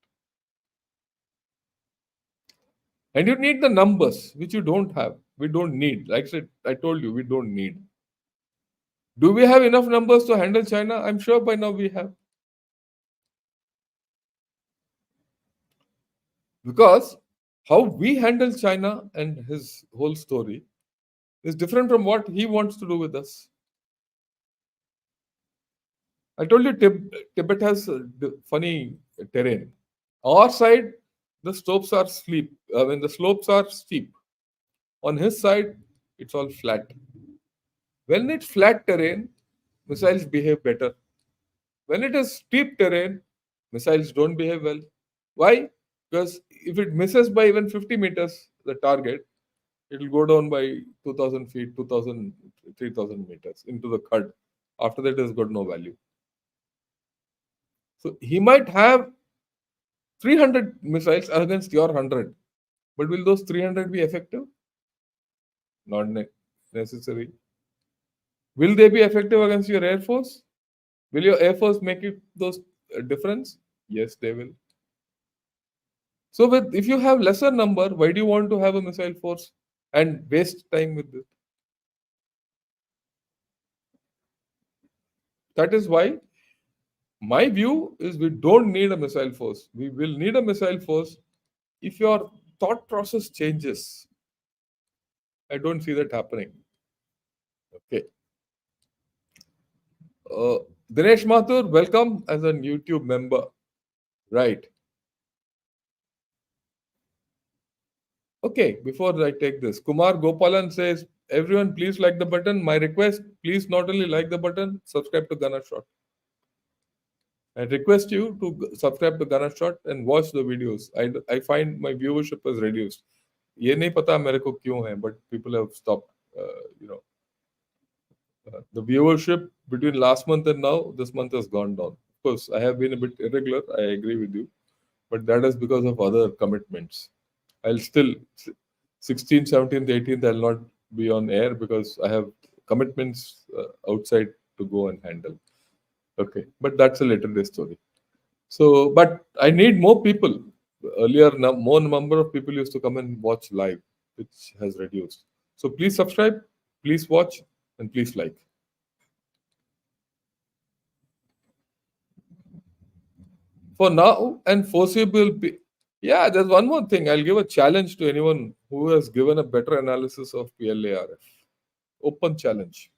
And you need the numbers, which you don't have. We don't need. Like I said, I told you, we don't need. Do we have enough numbers to handle China? I'm sure by now we have. Because how we handle China and his whole story is different from what he wants to do with us. I told you Tibet has funny terrain. Our side, the slopes are the slopes are steep. On his side, it's all flat. When it's flat terrain, missiles behave better. When it is steep terrain, missiles don't behave well. Why? Because if it misses by even 50 meters, the target, it will go down by 2000 feet, 2000, 3000 meters into the khud. After that, it has got no value. So he might have 300 missiles against your 100. But will those 300 be effective? Not necessary. Will they be effective against your Air Force? Will your Air Force make it those difference? Yes, they will. So if you have lesser number, why do you want to have a missile force and waste time with it? That is why my view is we don't need a missile force. We will need a missile force if your thought process changes. I don't see that happening. Okay. Uh, Dinesh Mathur, welcome as a YouTube member. Right. Okay, before I take this, Kumar Gopalan says, everyone please like the button. My request, please not only like the button, subscribe to Gunner Shot. I request you to subscribe to Gunner Shot and watch the videos. I find my viewership has reduced. ये नहीं पता मेरे को क्यों है, but people have stopped. The viewership between last month and now, this month has gone down. Of course, I have been a bit irregular. I agree with you, but that is because of other commitments. I'll still 16th, 17th, 18th. I'll not be on air because I have commitments outside to go and handle. Okay, but that's a later day story. So, but I need more people. Earlier, more number of people used to come and watch live, which has reduced. So please subscribe, please watch, and please like. For now and foreseeable, yeah, there's one more thing. I'll give a challenge to anyone who has given a better analysis of PLARF. Open challenge.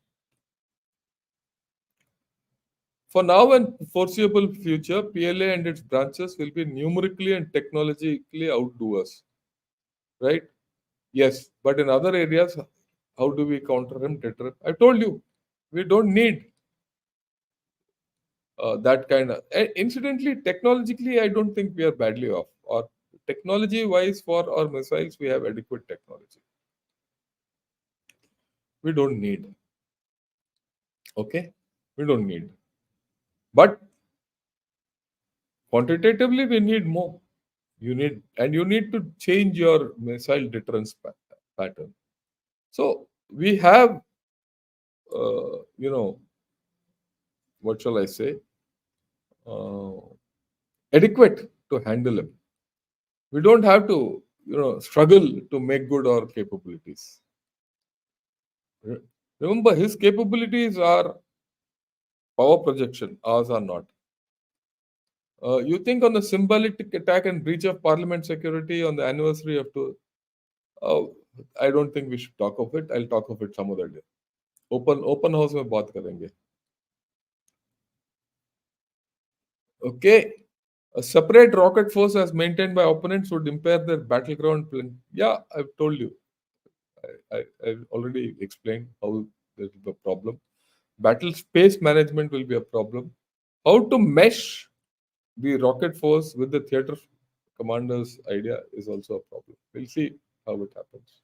For now and foreseeable future, PLA and its branches will be numerically and technologically outdo us. Right? Yes. But in other areas, how do we counter him, deter him? I told you, we don't need that kind of. Incidentally, technologically, I don't think we are badly off. Or technology wise, for our missiles, we have adequate technology. We don't need. Okay, we don't need, but quantitatively we need more. You need to change your missile deterrence pattern. So we have, you know, what shall I say, uh, adequate to handle him. We don't have to, struggle to make good our capabilities. Re- Remember, his capabilities are power projection, ours are not. You think on the symbolic attack and breach of parliament security on the anniversary of two? Uh, I don't think we should talk of it. I'll talk of it some other day. Open house में बात करेंगे. Okay. A separate rocket force as maintained by opponents would impair their battleground plan. Yeah, I've told you. I've already explained how there will be a problem. Battle space management will be a problem. How to mesh the rocket force with the theater commander's idea is also a problem. We'll see how it happens.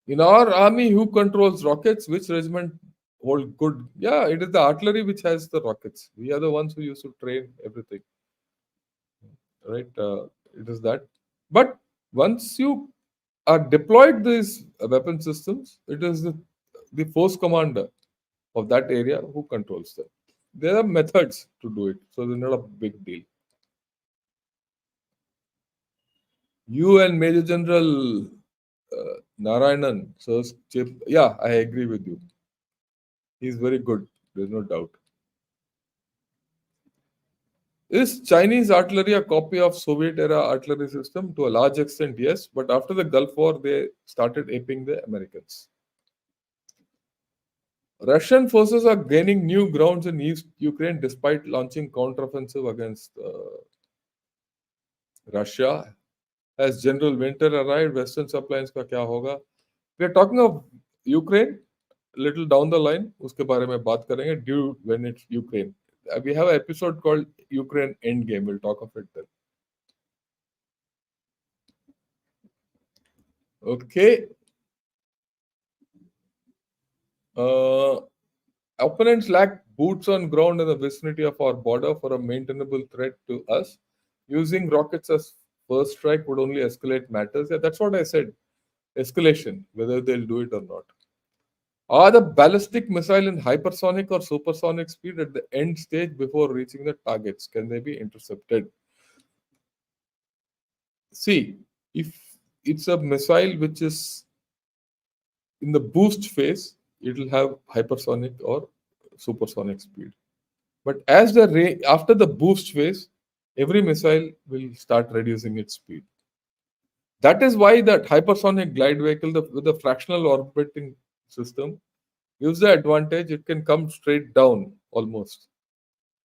In our army, who controls rockets? Which regiment hold good? Yeah, it is the artillery which has the rockets. We are the ones who used to train everything, right? It is that. But once you are deployed these weapon systems, it is the force commander of that area who controls them. There are methods to do it, so they're not a big deal. You and Major General Narayanan, so yeah, I agree with you. He's very good. There's no doubt. Is Chinese artillery a copy of Soviet era artillery system? To a large extent, yes. But after the Gulf War, they started aping the Americans. Russian forces are gaining new grounds in East Ukraine despite launching counteroffensive against Russia. Has General Winter arrived? Western supplies का क्या होगा? We are talking of Ukraine. Little down the line, उसके बारे में बात करेंगे. Due when it's Ukraine. We have an episode called Ukraine Endgame. We'll talk of it then. Okay. Uh, Opponents lack boots on ground in the vicinity of our border for a maintainable threat to us. Using rockets as first strike would only escalate matters. Yeah, that's what I said. Escalation, whether they'll do it or not. Are the ballistic missile in hypersonic or supersonic speed at the end stage before reaching the targets? Can they be intercepted? See, if it's a missile which is in the boost phase, it will have hypersonic or supersonic speed. But as after the boost phase, every missile will start reducing its speed. That is why that hypersonic glide vehicle with the fractional orbiting system gives the advantage. It can come straight down almost,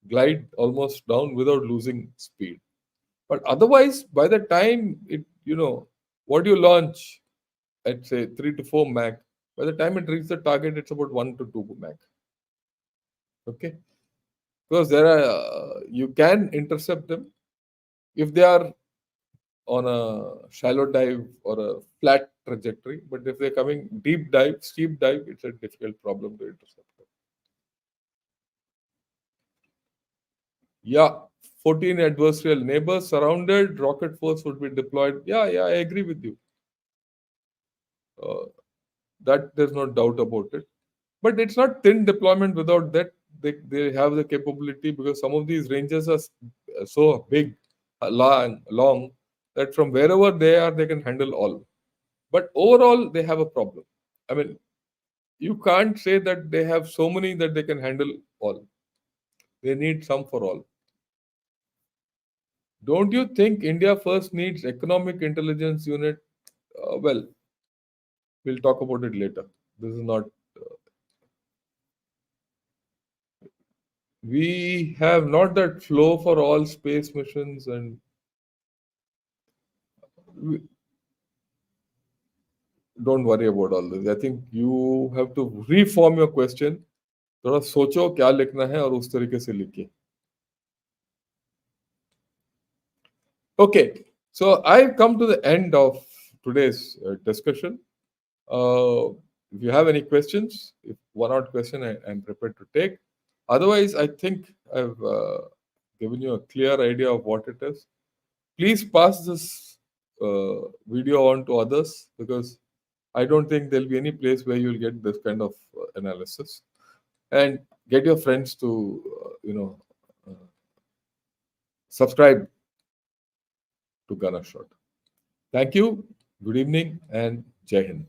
glide almost down without losing speed. But otherwise, by the time what you launch at say 3 to 4 Mach, by the time it reaches the target, it's about 1 to 2 Mach. Okay, because there are you can intercept them if they are on a shallow dive or a flat trajectory. But if they're coming deep dive, steep dive, it's a difficult problem to intercept them. Yeah, 14 adversarial neighbors surrounded, rocket force would be deployed. Yeah, I agree with you. Uh, that there's no doubt about it. But it's not thin deployment without that. They have the capability because some of these ranges are so big, long that from wherever they are, they can handle all. But overall, they have a problem. I mean, you can't say that they have so many that they can handle all. They need some for all. Don't you think India first needs economic intelligence unit? Well, we'll talk about it later. This is not. We have not that flow for all space missions, and we, don't worry about all this. I think you have to reform your question. थोड़ा सोचो क्या लिखना है और उस तरीके से लिखिए. Okay, so I've come to the end of today's discussion. Uh, if you have any questions, if one odd question, I'm prepared to take. Otherwise, I think I've given you a clear idea of what it is. Please pass this video on to others, because I don't think there'll be any place where you'll get this kind of analysis. And get your friends to, subscribe to Gunner Shot. Thank you. Good evening and Jai Hind.